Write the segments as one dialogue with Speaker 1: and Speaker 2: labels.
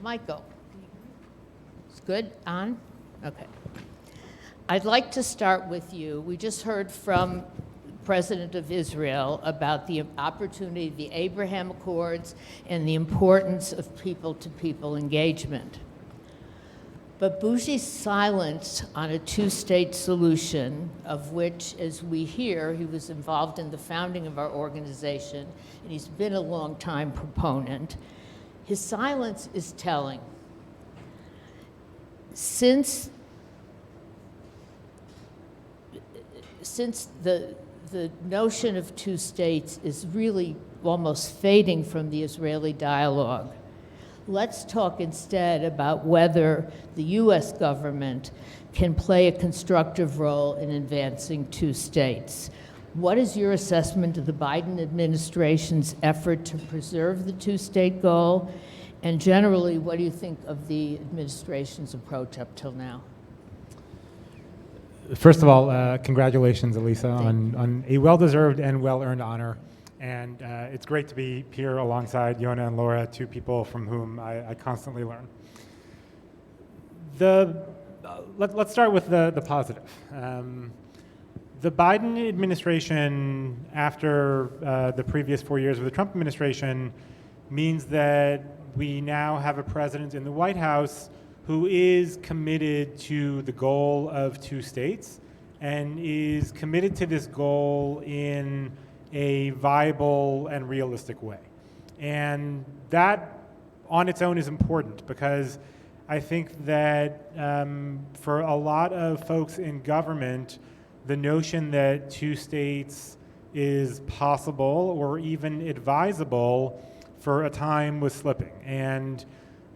Speaker 1: Michael. It's good? On? Okay. I'd like to start with you. We just heard from President of Israel about the opportunity, the Abraham Accords, and the importance of people-to-people engagement. But Bougie's silence on a two-state solution, of which, as we hear, he was involved in the founding of our organization, and he's been a long-time proponent, his silence is telling. Since the notion of two states is really almost fading from the Israeli dialogue, let's talk instead about whether the U.S. government can play a constructive role in advancing two states. What is your assessment of the Biden administration's effort to preserve the two-state goal? And generally, what do you think of the administration's approach up till now?
Speaker 2: First of all, congratulations, Elisa, on a well-deserved and well-earned honor. And it's great to be here alongside Yona and Laura, two people from whom I constantly learn. Let's start with the positive. The Biden administration, after the previous 4 years of the Trump administration, means that we now have a president in the White House who is committed to the goal of two states and is committed to this goal in a viable and realistic way. And that on its own is important because I think that for a lot of folks in government, the notion that two states is possible or even advisable for a time was slipping. And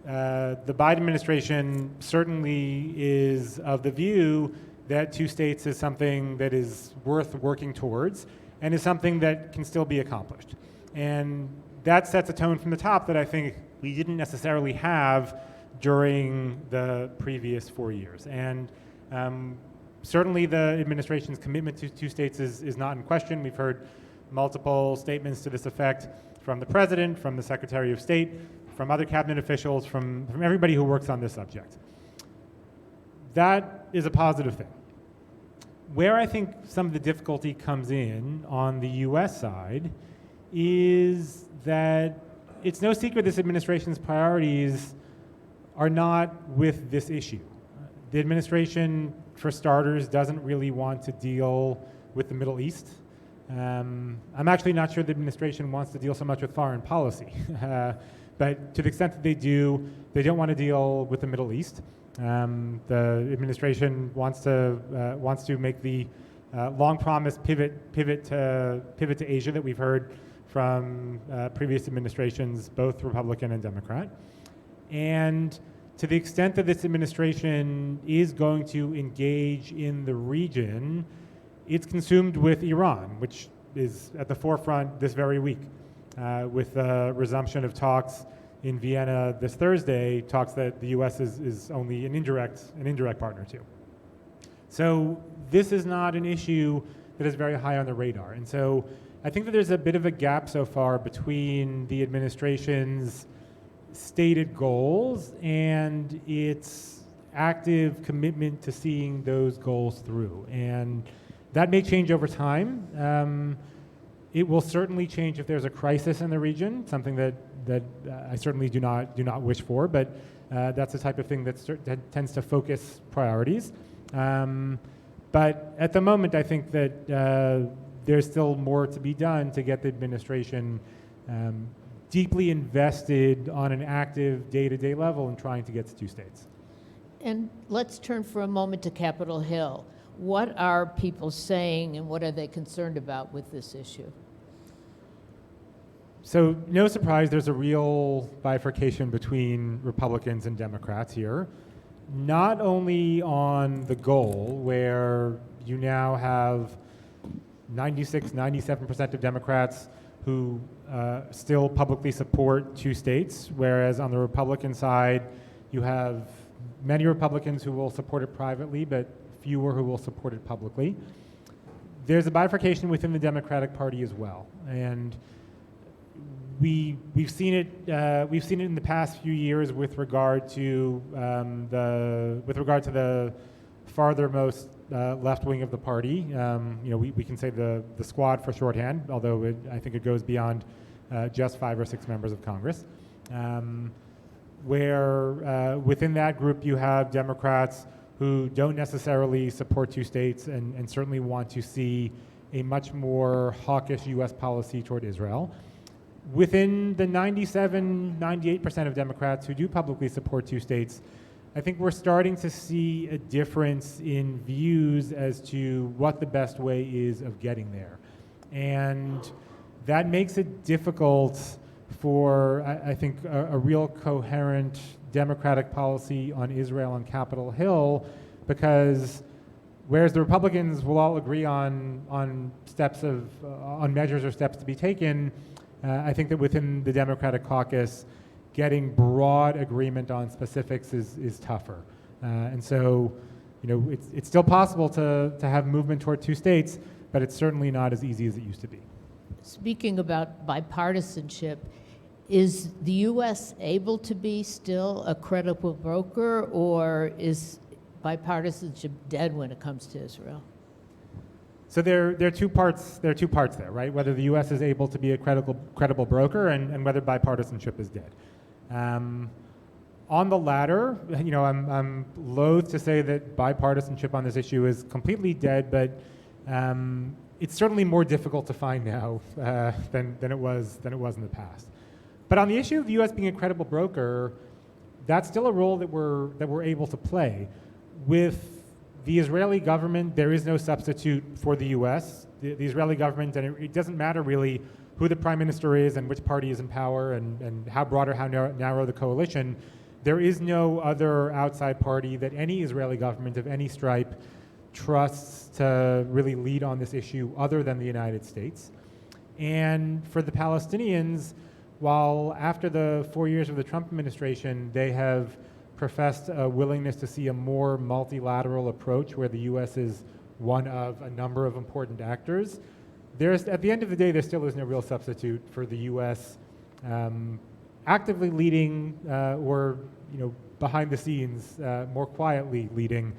Speaker 2: the Biden administration certainly is of the view that two states is something that is worth working towards and is something that can still be accomplished. And that sets a tone from the top that I think we didn't necessarily have during the previous 4 years. And certainly the administration's commitment to two states is not in question. We've heard multiple statements to this effect from the president, from the Secretary of State, from other cabinet officials, from everybody who works on this subject. That is a positive thing. Where I think some of the difficulty comes in on the US side is that it's no secret this administration's priorities are not with this issue. The administration, for starters, doesn't really want to deal with the Middle East. I'm actually not sure the administration wants to deal so much with foreign policy. But to the extent that they do, they don't want to deal with the Middle East. The administration wants to make the long-promised pivot to Asia that we've heard from previous administrations, both Republican and Democrat. And to the extent that this administration is going to engage in the region, it's consumed with Iran, which is at the forefront this very week, with the resumption of talks in Vienna this Thursday, talks that the U.S. is only an indirect partner to. So this is not an issue that is very high on the radar. And so I think that there's a bit of a gap so far between the administration's stated goals and its active commitment to seeing those goals through. And that may change over time. It will certainly change if there's a crisis in the region, something that I certainly do not wish for, but that's the type of thing that tends to focus priorities. But at the moment, I think that there's still more to be done to get the administration deeply invested on an active day-to-day level in trying to get to two states.
Speaker 1: And let's turn for a moment to Capitol Hill. What are people saying and what are they concerned about with this issue?
Speaker 2: So no surprise, there's a real bifurcation between Republicans and Democrats here, not only on the goal where you now have 97% of Democrats who still publicly support two states, whereas on the Republican side, you have many Republicans who will support it privately, but fewer who will support it publicly. There's a bifurcation within the Democratic Party as well. And we've seen it in the past few years with regard to the farthermost left wing of the party. We can say the squad for shorthand, although I think it goes beyond just 5 or 6 members of Congress. Where within that group you have Democrats who don't necessarily support 2 states and certainly want to see a much more hawkish U.S. policy toward Israel. Within the 98% of Democrats who do publicly support 2 states, I think we're starting to see a difference in views as to what the best way is of getting there. And that makes it difficult for, I think, a real coherent democratic policy on Israel on Capitol Hill, because whereas the Republicans will all agree on measures or steps to be taken, I think that within the Democratic caucus, getting broad agreement on specifics is tougher. And so, it's still possible to have movement toward 2 states, but it's certainly not as easy as it used to be.
Speaker 1: Speaking about bipartisanship, is the U.S. able to be still a credible broker, or is bipartisanship dead when it comes to Israel?
Speaker 2: So there are 2 parts. There are 2 parts there, right? Whether the U.S. is able to be a credible broker, and whether bipartisanship is dead. On the latter, I'm loath to say that bipartisanship on this issue is completely dead, but it's certainly more difficult to find now than it was in the past. But on the issue of the U.S. being a credible broker, that's still a role that we're able to play. With the Israeli government, there is no substitute for the U.S. The Israeli government, and it doesn't matter really who the prime minister is and which party is in power and how broad or how narrow the coalition, there is no other outside party that any Israeli government of any stripe trusts to really lead on this issue other than the United States. And for the Palestinians, while after the 4 years of the Trump administration, they have professed a willingness to see a more multilateral approach where the U.S. is one of a number of important actors, at the end of the day, there still is no real substitute for the U.S. Actively leading or behind the scenes, more quietly leading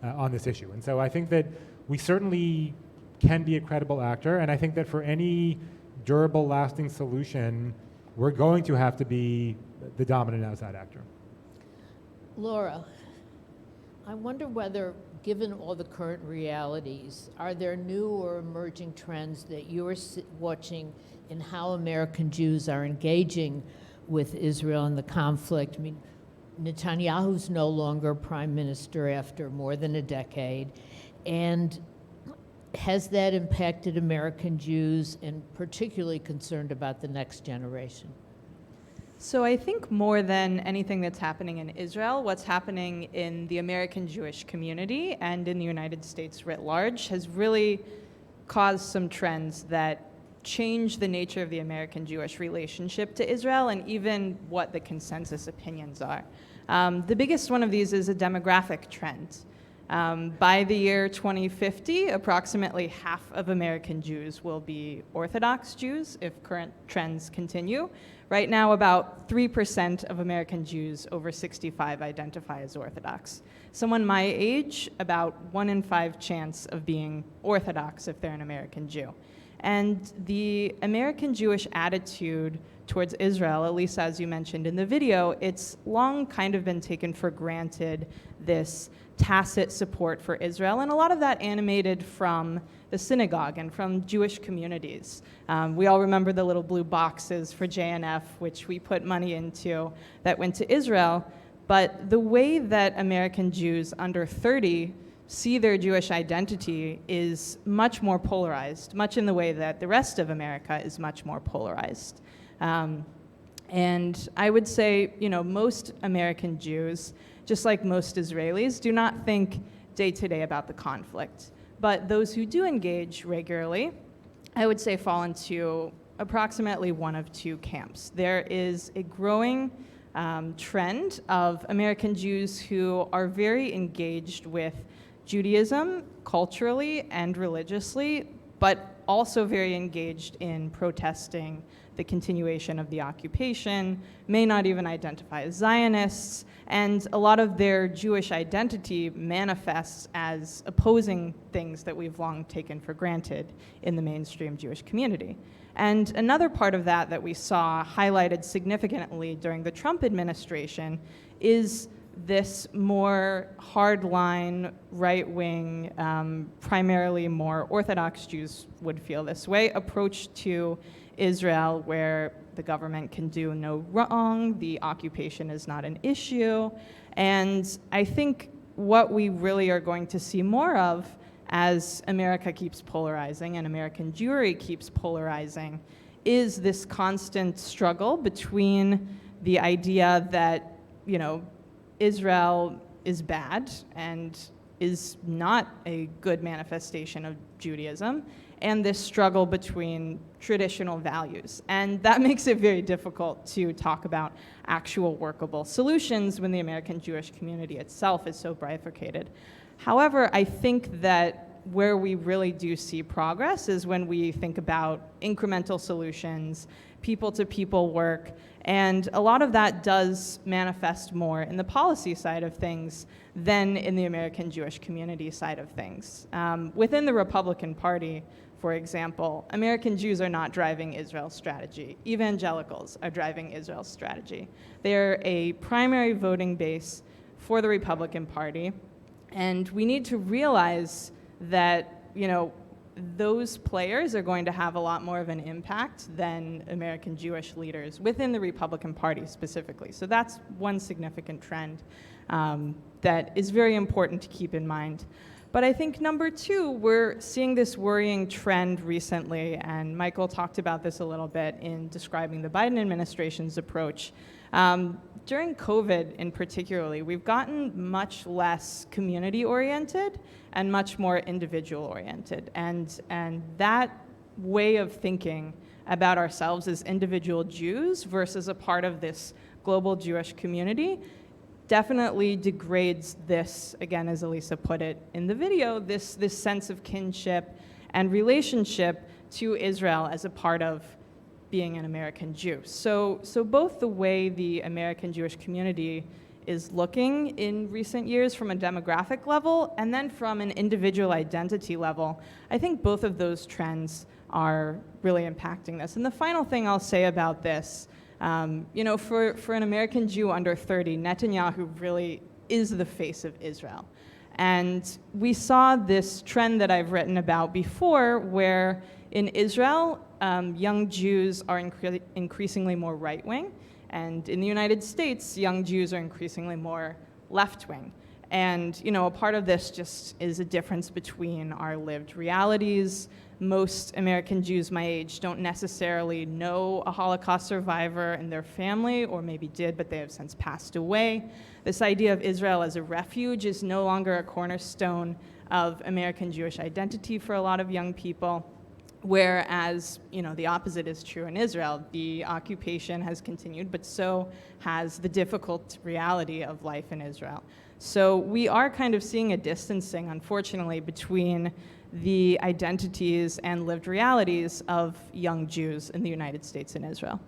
Speaker 2: on this issue. And so I think that we certainly can be a credible actor, and I think that for any durable, lasting solution, we're going to have to be the dominant outside actor.
Speaker 1: Laura, I wonder whether, given all the current realities, are there new or emerging trends that you're watching in how American Jews are engaging with Israel and the conflict? I mean, Netanyahu's no longer prime minister after more than a decade, and has that impacted American Jews, and particularly concerned about the next generation?
Speaker 3: So I think more than anything that's happening in Israel, what's happening in the American Jewish community and in the United States writ large has really caused some trends that change the nature of the American Jewish relationship to Israel and even what the consensus opinions are. The biggest one of these is a demographic trend. By the year 2050, approximately half of American Jews will be Orthodox Jews if current trends continue. Right now, about 3% of American Jews over 65 identify as Orthodox. Someone my age, about 1 in 5 chance of being Orthodox if they're an American Jew. And the American Jewish attitude towards Israel, at least as you mentioned in the video, it's long kind of been taken for granted, this tacit support for Israel, and a lot of that animated from the synagogue and from Jewish communities. We all remember the little blue boxes for JNF, which we put money into, that went to Israel. But the way that American Jews under 30 see their Jewish identity is much more polarized, much in the way that the rest of America is much more polarized. And I would say, most American Jews, just like most Israelis, do not think day to day about the conflict. But those who do engage regularly, I would say, fall into approximately one of 2 camps. There is a growing trend of American Jews who are very engaged with Judaism culturally and religiously, but also very engaged in protesting the continuation of the occupation, may not even identify as Zionists, and a lot of their Jewish identity manifests as opposing things that we've long taken for granted in the mainstream Jewish community. And another part of that we saw highlighted significantly during the Trump administration is this more hardline, right-wing, primarily more Orthodox Jews would feel this way, approach to Israel, where the government can do no wrong, the occupation is not an issue. And I think what we really are going to see more of as America keeps polarizing and American Jewry keeps polarizing is this constant struggle between the idea that, you know, Israel is bad and is not a good manifestation of Judaism, and this struggle between traditional values. And that makes it very difficult to talk about actual workable solutions when the American Jewish community itself is so bifurcated. However, I think that where we really do see progress is when we think about incremental solutions, people-to-people work, and a lot of that does manifest more in the policy side of things than in the American Jewish community side of things. Within the Republican Party, for example, American Jews are not driving Israel's strategy. Evangelicals are driving Israel's strategy. They're a primary voting base for the Republican Party, and we need to realize that, you know, those players are going to have a lot more of an impact than American Jewish leaders within the Republican Party specifically. So that's one significant trend that is very important to keep in mind. But I think number two, we're seeing this worrying trend recently, and Michael talked about this a little bit in describing the Biden administration's approach. During COVID in particularly, we've gotten much less community-oriented and much more individual-oriented. And that way of thinking about ourselves as individual Jews versus a part of this global Jewish community definitely degrades this, again, as Elisa put it in the video, this sense of kinship and relationship to Israel as a part of being an American Jew. So both the way the American Jewish community is looking in recent years from a demographic level and then from an individual identity level, I think both of those trends are really impacting this. And the final thing I'll say about this, you know, for an American Jew under 30, Netanyahu really is the face of Israel. And we saw this trend that I've written about before where in Israel, young Jews are increasingly more right-wing, and in the United States, young Jews are increasingly more left-wing. And, you know, a part of this just is a difference between our lived realities. Most American Jews my age don't necessarily know a Holocaust survivor in their family, or maybe did, but they have since passed away. This idea of Israel as a refuge is no longer a cornerstone of American Jewish identity for a lot of young people. Whereas, you know, the opposite is true in Israel. The occupation has continued, but so has the difficult reality of life in Israel. So we are kind of seeing a distancing, unfortunately, between the identities and lived realities of young Jews in the United States and Israel.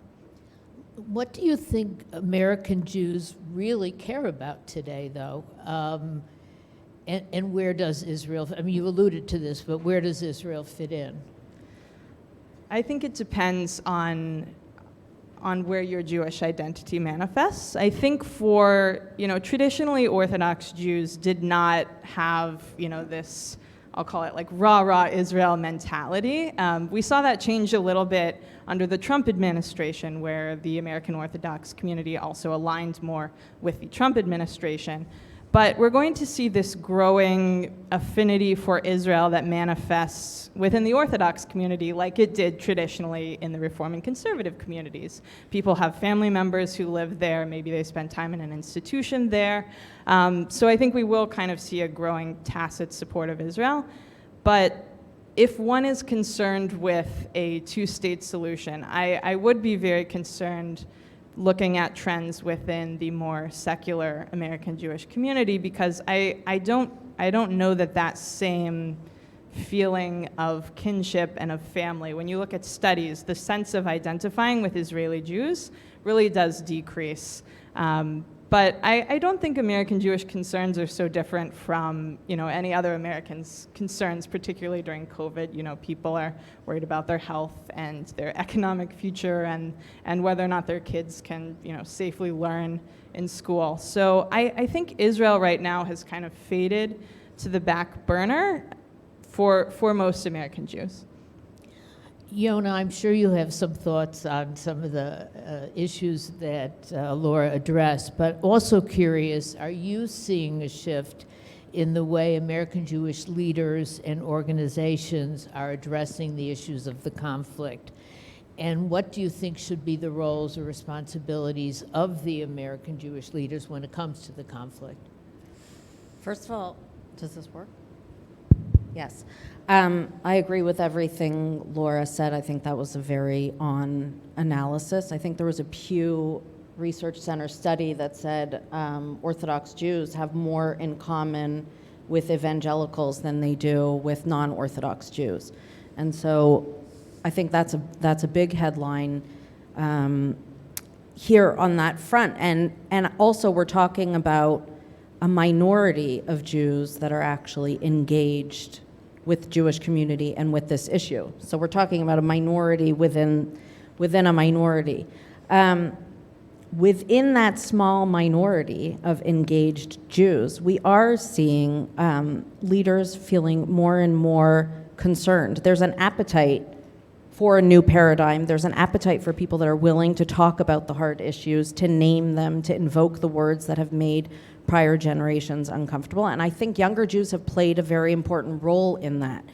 Speaker 1: What do you think American Jews really care about today, though? And where does Israel, I mean, you alluded to this, but where does Israel fit in?
Speaker 3: I think it depends on where your Jewish identity manifests. I think for, you know, traditionally Orthodox Jews did not have, you know, this, I'll call it like rah-rah Israel mentality. We saw that change a little bit under the Trump administration, where the American Orthodox community also aligned more with the Trump administration. But we're going to see this growing affinity for Israel that manifests within the Orthodox community like it did traditionally in the Reform and Conservative communities. People have family members who live there. Maybe they spend time in an institution there. So I think we will kind of see a growing tacit support of Israel. But if one is concerned with a two-state solution, I would be very concerned looking at trends within the more secular American Jewish community, because I don't know that same feeling of kinship and of family. When you look at studies, the sense of identifying with Israeli Jews really does decrease. But I don't think American Jewish concerns are so different from, any other Americans' concerns, particularly during COVID. People are worried about their health and their economic future and whether or not their kids can, safely learn in school. So I think Israel right now has kind of faded to the back burner for most American Jews.
Speaker 1: Yona, I'm sure you have some thoughts on some of the issues that Laura addressed, but also curious, are you seeing a shift in the way American Jewish leaders and organizations are addressing the issues of the conflict? And what do you think should be the roles or responsibilities of the American Jewish leaders when it comes to the conflict?
Speaker 4: First of all, does this work? Yes. I agree with everything Laura said. I think that was a very on analysis. I think there was a Pew Research Center study that said Orthodox Jews have more in common with evangelicals than they do with non-Orthodox Jews. And so I think that's a big headline here on that front. And also we're talking about a minority of Jews that are actually engaged with Jewish community and with this issue. So we're talking about a minority within a minority. Within that small minority of engaged Jews, we are seeing leaders feeling more and more concerned. There's an appetite for a new paradigm. There's an appetite for people that are willing to talk about the hard issues, to name them, to invoke the words that have made prior generations uncomfortable. And I think younger Jews have played a very important role in that.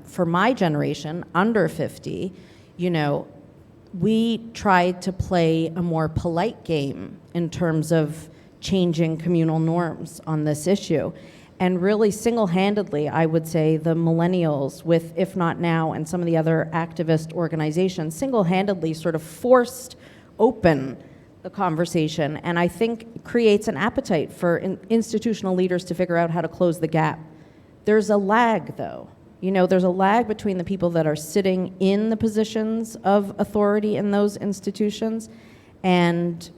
Speaker 4: For my generation, under 50, we tried to play a more polite game in terms of changing communal norms on this issue. And really single-handedly, I would say the millennials with If Not Now and some of the other activist organizations single-handedly sort of forced open the conversation, and I think creates an appetite for institutional leaders to figure out how to close the gap. There's a lag, though. There's a lag between the people that are sitting in the positions of authority in those institutions and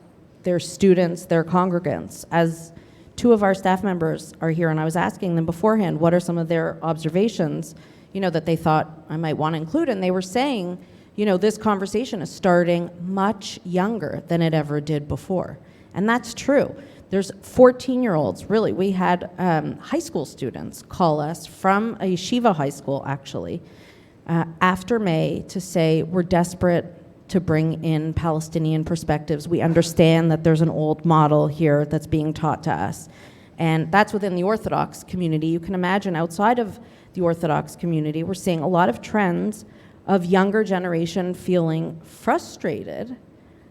Speaker 4: their students, their congregants. As two of our staff members are here, and I was asking them beforehand, what are some of their observations, that they thought I might want to include, and they were saying, this conversation is starting much younger than it ever did before. And that's true. There's 14-year-olds, really. We had high school students call us from a yeshiva high school, actually, after May to say, we're desperate to bring in Palestinian perspectives. We understand that there's an old model here that's being taught to us. And that's within the Orthodox community. You can imagine outside of the Orthodox community, we're seeing a lot of trends of younger generation feeling frustrated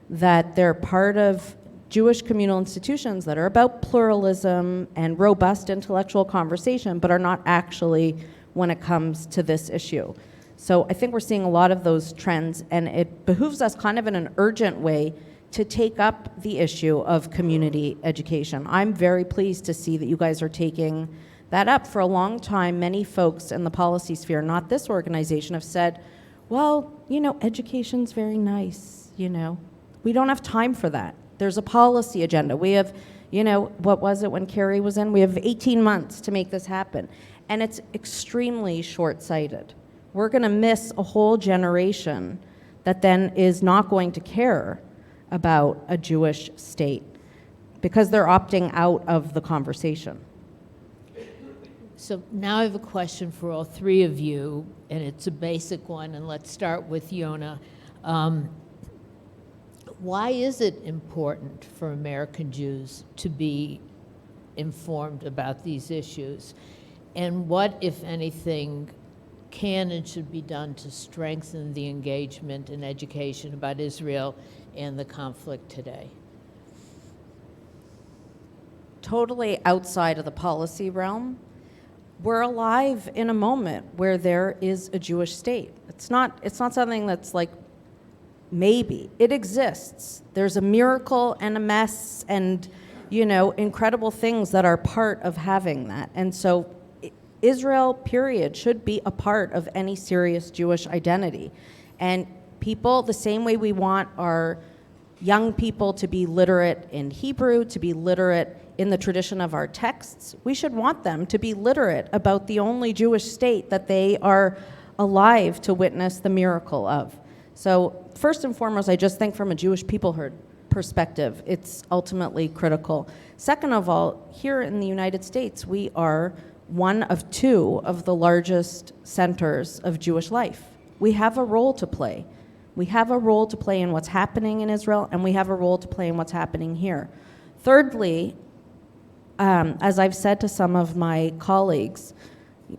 Speaker 4: that they're part of Jewish communal institutions that are about pluralism and robust intellectual conversation, but are not actually when it comes to this issue. So I think we're seeing a lot of those trends, and it behooves us kind of in an urgent way to take up the issue of community education. I'm very pleased to see that you guys are taking that up. For a long time, many folks in the policy sphere, not this organization, have said, well, education's very nice, We don't have time for that. There's a policy agenda. We have, what was it when Carrie was in? We have 18 months to make this happen. And it's extremely short-sighted. We're going to miss a whole generation that then is not going to care about a Jewish state because they're opting out of the conversation.
Speaker 1: So now I have a question for all three of you, and it's a basic one, and let's start with Yona. Why is it important for American Jews to be informed about these issues? And what, if anything, can and should be done to strengthen the engagement and education about Israel and the conflict today?
Speaker 4: Totally outside of the policy realm, we're alive in a moment where there is a Jewish state. It's not something that's like maybe. It exists. There's a miracle and a mess and, incredible things that are part of having that. And so Israel, period, should be a part of any serious Jewish identity. And people, the same way we want our young people to be literate in Hebrew, to be literate in the tradition of our texts, we should want them to be literate about the only Jewish state that they are alive to witness the miracle of. So first and foremost, I just think from a Jewish peoplehood perspective, it's ultimately critical. Second of all, here in the United States, we are one of two of the largest centers of Jewish life. We have a role to play. We have a role to play in what's happening in Israel, and we have a role to play in what's happening here. Thirdly, as I've said to some of my colleagues,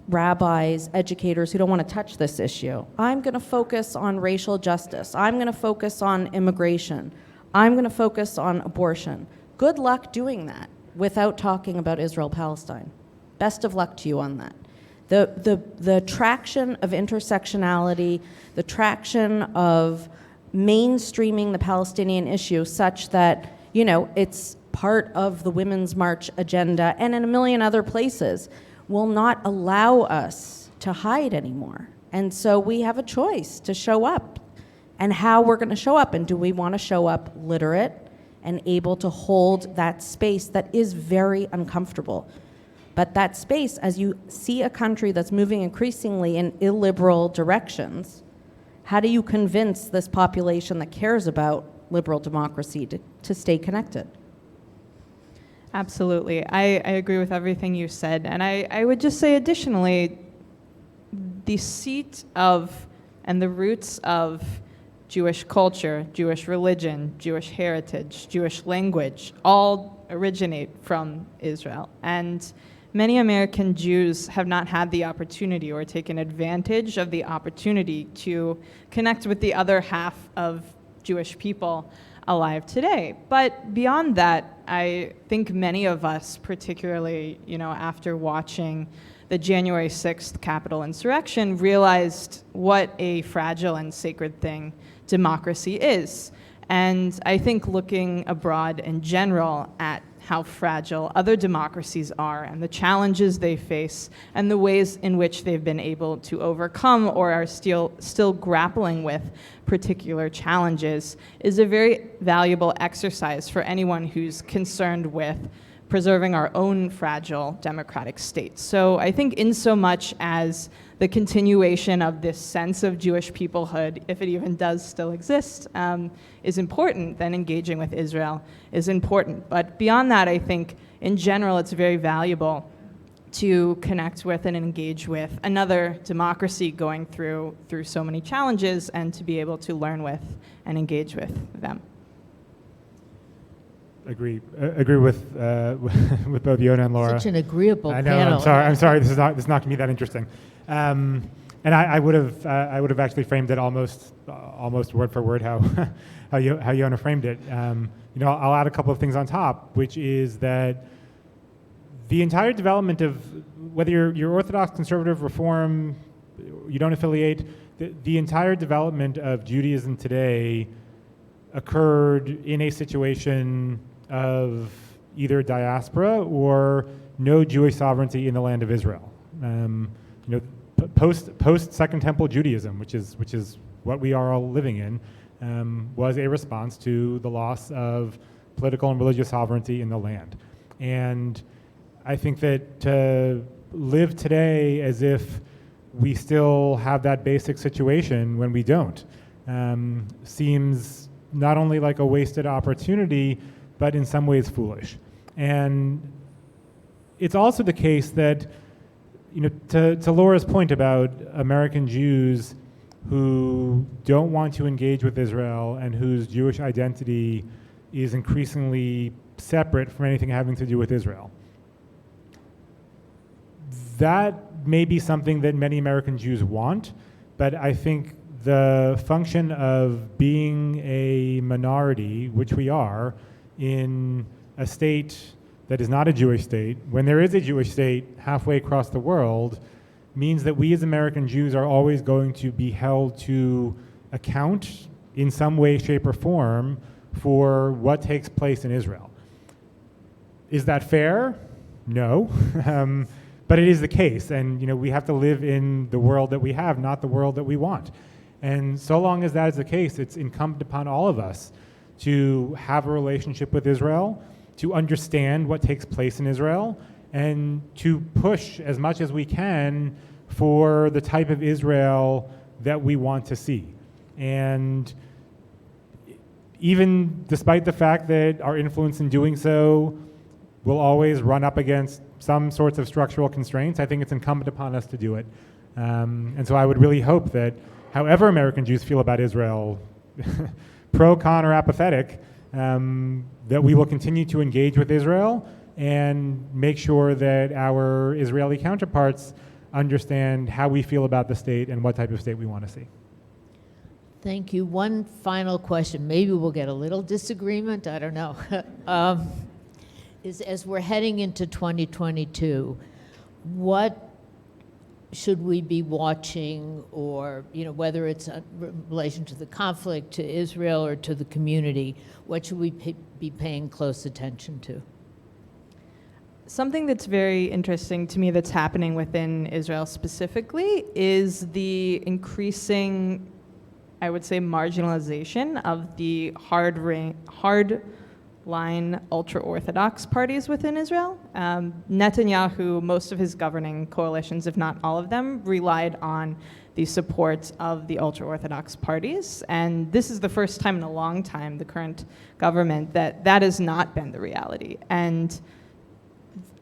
Speaker 4: rabbis, educators who don't want to touch this issue, I'm going to focus on racial justice. I'm going to focus on immigration. I'm going to focus on abortion. Good luck doing that without talking about Israel-Palestine. Best of luck to you on that. The traction of intersectionality, the traction of mainstreaming the Palestinian issue such that, it's part of the Women's March agenda and in a million other places, will not allow us to hide anymore. And so we have a choice to show up and how we're going to show up. And do we want to show up literate and able to hold that space that is very uncomfortable? But that space, as you see a country that's moving increasingly in illiberal directions, how do you convince this population that cares about liberal democracy to stay connected?
Speaker 3: Absolutely. I agree with everything you said. And I would just say additionally, the seat of and the roots of Jewish culture, Jewish religion, Jewish heritage, Jewish language all originate from Israel. And many American Jews have not had the opportunity or taken advantage of the opportunity to connect with the other half of Jewish people alive today. But beyond that, I think many of us, particularly, after watching the January 6th Capitol insurrection, realized what a fragile and sacred thing democracy is. And I think looking abroad in general at how fragile other democracies are and the challenges they face and the ways in which they've been able to overcome or are still grappling with particular challenges is a very valuable exercise for anyone who's concerned with preserving our own fragile democratic state. So I think in so much as the continuation of this sense of Jewish peoplehood, if it even does still exist, is important, then engaging with Israel is important. But beyond that, I think in general it's very valuable to connect with and engage with another democracy going through so many challenges and to be able to learn with and engage with them.
Speaker 2: Agree with both Yona and Laura.
Speaker 1: Such an agreeable
Speaker 2: I know.
Speaker 1: panel.
Speaker 2: I'm sorry. This is not going to be that interesting. And I would have actually framed it almost word for word how Yona framed it. I'll add a couple of things on top, which is that the entire development of whether you're Orthodox, conservative, Reform, you don't affiliate, the entire development of Judaism today occurred in a situation of either diaspora or no Jewish sovereignty in the land of Israel. Post Second Temple Judaism, which is what we are all living in, was a response to the loss of political and religious sovereignty in the land. And I think that to live today as if we still have that basic situation when we don't seems not only like a wasted opportunity, but in some ways foolish. And it's also the case that, to Laura's point about American Jews who don't want to engage with Israel and whose Jewish identity is increasingly separate from anything having to do with Israel. That may be something that many American Jews want, but I think the function of being a minority, which we are, in a state that is not a Jewish state, when there is a Jewish state halfway across the world, means that we as American Jews are always going to be held to account in some way, shape, or form for what takes place in Israel. Is that fair? No. But it is the case, and we have to live in the world that we have, not the world that we want. And so long as that is the case, it's incumbent upon all of us to have a relationship with Israel, to understand what takes place in Israel, and to push as much as we can for the type of Israel that we want to see. And even despite the fact that our influence in doing so will always run up against some sorts of structural constraints, I think it's incumbent upon us to do it. And so I would really hope that however American Jews feel about Israel, pro, con, or apathetic, that we will continue to engage with Israel and make sure that our Israeli counterparts understand how we feel about the state and what type of state we want to see.
Speaker 1: Thank you. One final question. Maybe we'll get a little disagreement. I don't know. Is as we're heading into 2022, what should we be watching, or whether it's in relation to the conflict, to Israel, or to the community, what should we be paying close attention to?
Speaker 3: Something that's very interesting to me that's happening within Israel specifically is the increasing, I would say, marginalization of the hard-line ultra-Orthodox parties within Israel. Netanyahu, most of his governing coalitions, if not all of them, relied on the support of the ultra-Orthodox parties. And this is the first time in a long time, the current government, that has not been the reality. And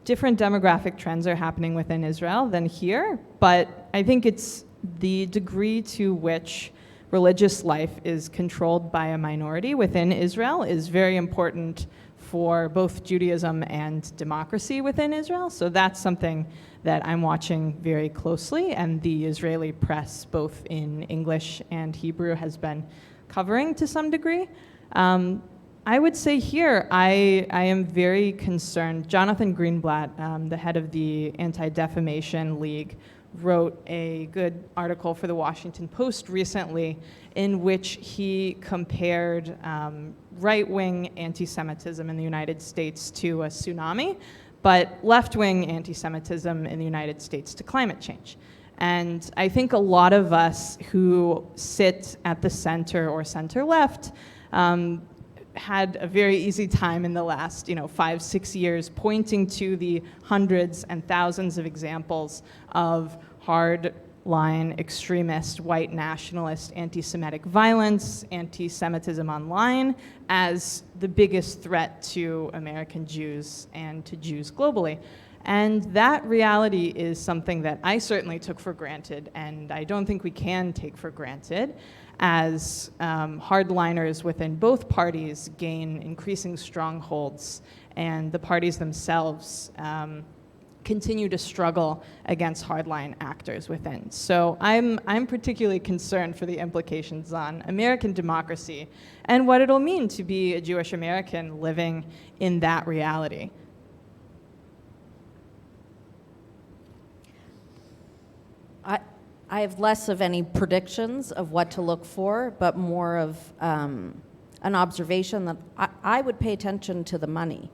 Speaker 3: different demographic trends are happening within Israel than here, but I think it's the degree to which religious life is controlled by a minority within Israel is very important for both Judaism and democracy within Israel. So that's something that I'm watching very closely, and the Israeli press, both in English and Hebrew, has been covering to some degree. I would say here, I am very concerned. Jonathan Greenblatt, the head of the Anti-Defamation League, wrote a good article for the Washington Post recently in which he compared right-wing anti-Semitism in the United States to a tsunami, but left-wing anti-Semitism in the United States to climate change. And I think a lot of us who sit at the center or center-left had a very easy time in the last 5-6 years pointing to the hundreds and thousands of examples of hard-line extremist, white nationalist, anti-Semitic violence, anti-Semitism online as the biggest threat to American Jews and to Jews globally. And that reality is something that I certainly took for granted, and I don't think we can take for granted as hardliners within both parties gain increasing strongholds and the parties themselves continue to struggle against hardline actors within. So I'm particularly concerned for the implications on American democracy and what it'll mean to be a Jewish American living in that reality.
Speaker 4: I have less of any predictions of what to look for, but more of an observation that I would pay attention to the money.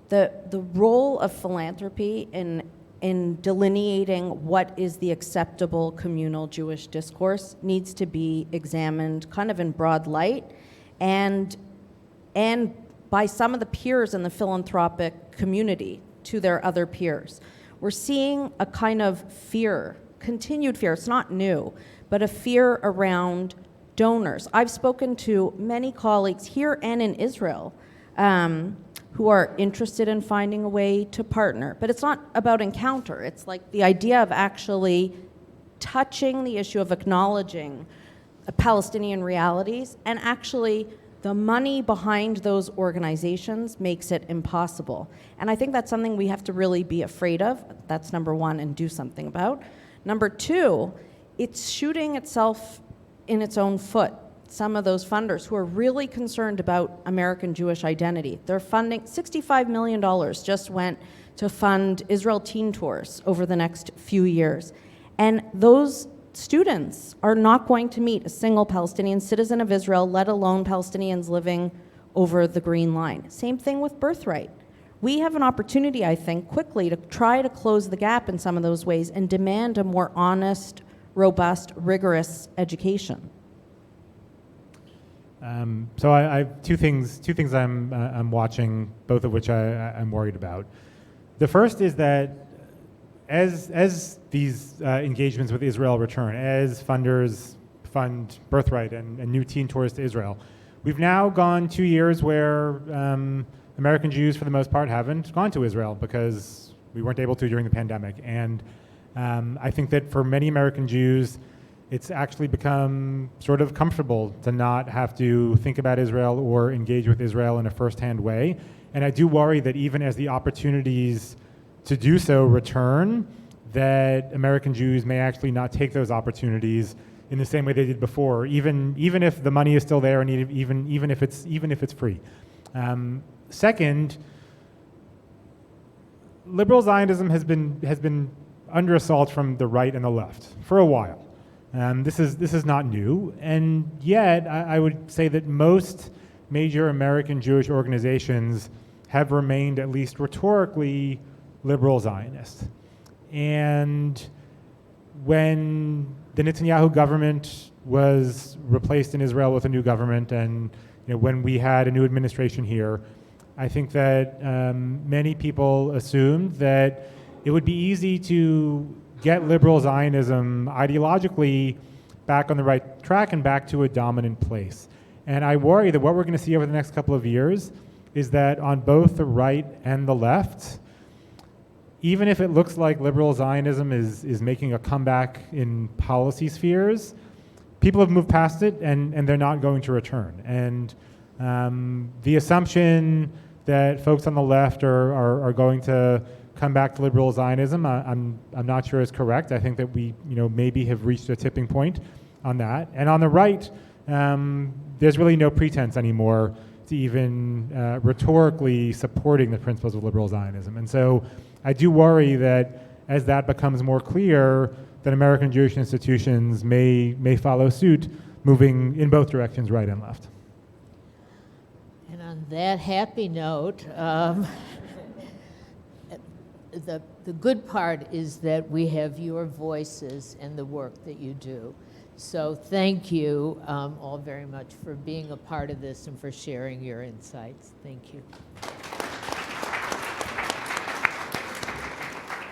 Speaker 4: The role of philanthropy in delineating what is the acceptable communal Jewish discourse needs to be examined kind of in broad light, and by some of the peers in the philanthropic community to their other peers. We're seeing a kind of fear, continued fear, it's not new, but a fear around donors. I've spoken to many colleagues here and in Israel who are interested in finding a way to partner. But it's not about encounter. It's like the idea of actually touching the issue of acknowledging Palestinian realities, and actually the money behind those organizations makes it impossible. And I think that's something we have to really be afraid of. That's number one, and do something about. Number two, it's shooting itself in its own foot. Some of those funders who are really concerned about American Jewish identity. They're funding, $65 million just went to fund Israel teen tours over the next few years. And those students are not going to meet a single Palestinian citizen of Israel, let alone Palestinians living over the Green Line. Same thing with Birthright, We have an opportunity, I think, quickly to try to close the gap in some of those ways and demand a more honest, robust, rigorous education.
Speaker 2: So I have two things I'm watching, both of which I'm worried about. The first is that as these engagements with Israel return, as funders fund Birthright and New Teen Tours to Israel, we've now gone 2 years where American Jews, for the most part, haven't gone to Israel because we weren't able to during the pandemic. And I think that for many American Jews, it's actually become sort of comfortable to not have to think about Israel or engage with Israel in a firsthand way. And I do worry that even as the opportunities to do so return, that American Jews may actually not take those opportunities in the same way they did before, even if the money is still there and even if it's free. Second, liberal Zionism has been under assault from the right and the left for a while. This is not new, and yet I would say that most major American Jewish organizations have remained, at least rhetorically, liberal Zionist. And when the Netanyahu government was replaced in Israel with a new government, and when we had a new administration here, I think that many people assumed that it would be easy to get liberal Zionism ideologically back on the right track and back to a dominant place. And I worry that what we're going to see over the next couple of years is that on both the right and the left, even if it looks like liberal Zionism is making a comeback in policy spheres, people have moved past it and they're not going to return. And the assumption that folks on the left are going to come back to liberal Zionism, I'm not sure is correct. I think that we maybe have reached a tipping point on that. And on the right, there's really no pretense anymore to even rhetorically supporting the principles of liberal Zionism. And so I do worry that as that becomes more clear, that American Jewish institutions may follow suit, moving in both directions, right and left.
Speaker 1: And on that happy note, the good part is that we have your voices and the work that you do. So thank you all very much for being a part of this and for sharing your insights. Thank you.